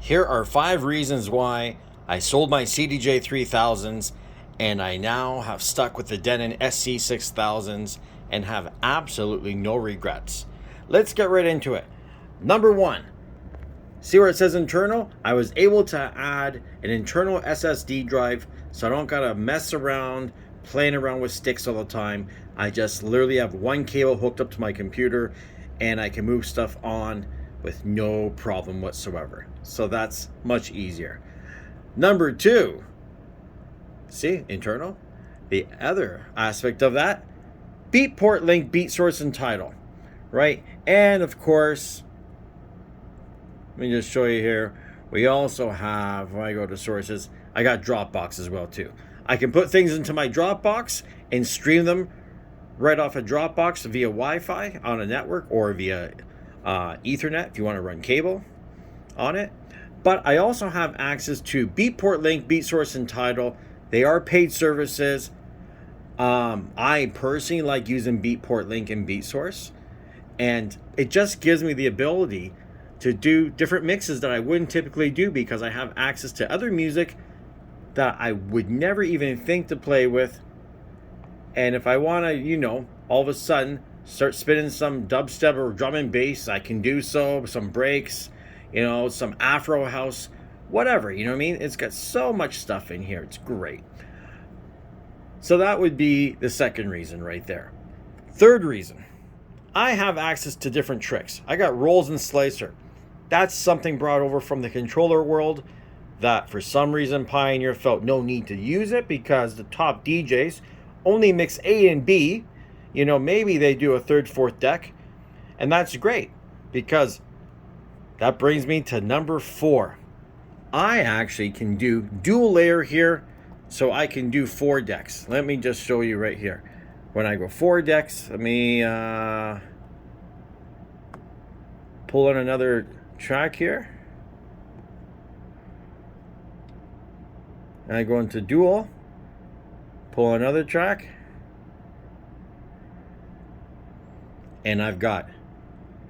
Here are 5 reasons why I sold my CDJ-3000s and I now have stuck with the Denon SC6000s and have absolutely no regrets. Let's get right into it. Number 1, see where it says internal? I was able to add an internal SSD drive, so I don't gotta mess around playing around with sticks all the time. I just literally have one cable hooked up to my computer and I can move stuff on with no problem whatsoever. So that's much easier. Number 2, see, internal. The other aspect of that, beat port link, beat source and title, right? And of course, let me just show you here. We also have, when I go to sources, I got Dropbox as well too. I can put things into my Dropbox and stream them right off of Dropbox via Wi-Fi on a network or via Ethernet if you want to run cable on it. But I also have access to beat port link, beat source and title. They are paid services. I personally like using beat port link and beat source, and it just gives me the ability to do different mixes that I wouldn't typically do because I have access to other music that I would never even think to play with. And if I want to, you know, all of a sudden start spinning some dubstep or drum and bass, I can do so. Some breaks, you know, some Afro house, whatever, you know what I mean? It's got so much stuff in here. It's great. So that would be the second reason right there. Third reason, I have access to different tricks. I got rolls and slicer. That's something brought over from the controller world that for some reason Pioneer felt no need to use it because the top DJs only mix A and B. You know, maybe they do a third, fourth deck, and that's great because that brings me to number 4. I actually can do dual layer here, so I can do 4 decks. Let me just show you right here. When I go 4 decks, let me pull on another track here. And I go into dual, pull another track, and I've got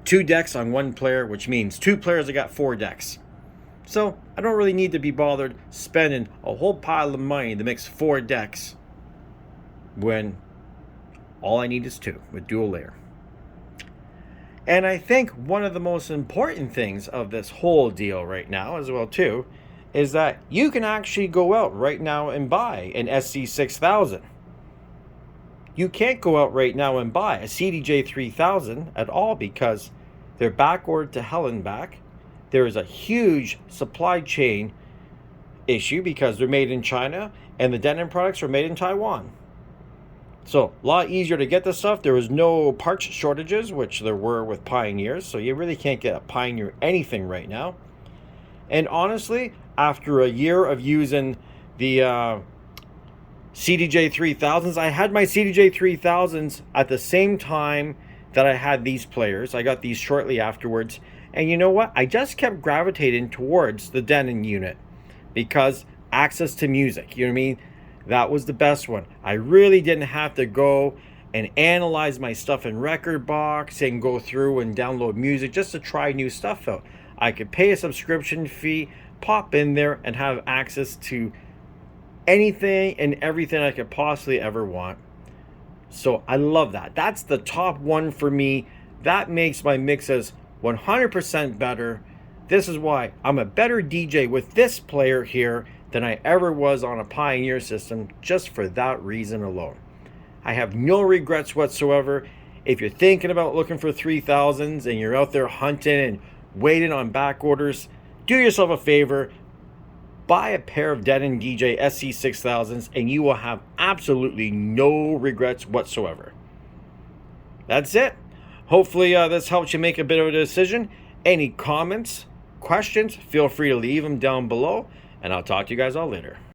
2 decks on 1 player, which means 2 players, I got 4 decks. So I don't really need to be bothered spending a whole pile of money to mix 4 decks when all I need is 2 with dual layer. And I think one of the most important things of this whole deal right now as well too is that you can actually go out right now and buy an SC6000. You can't go out right now and buy a CDJ-3000 at all because they're back ordered to hell and back. There is a huge supply chain issue because they're made in China and the Denon products are made in Taiwan. So a lot easier to get this stuff. There was no parts shortages, which there were with Pioneers, so you really can't get a Pioneer anything right now. And honestly, after a year of using the CDJ-3000s, I had my CDJ-3000s at the same time that I had these players. I got these shortly afterwards. And you know what? I just kept gravitating towards the Denon unit because access to music, you know what I mean? That was the best one. I really didn't have to go and analyze my stuff in Record Box and go through and download music just to try new stuff out. I could pay a subscription fee, pop in there, and have access to anything and everything I could possibly ever want. So I love that. That's the top one for me. That makes my mixes 100% better. This is why I'm a better DJ with this player here than I ever was on a Pioneer system, just for that reason alone. I have no regrets whatsoever. If you're thinking about looking for 3000s and you're out there hunting and waiting on back orders, do yourself a favor, buy a pair of Denon DJ SC6000s and you will have absolutely no regrets whatsoever. That's it. Hopefully this helps you make a bit of a decision. Any comments, questions, feel free to leave them down below, and I'll talk to you guys all later.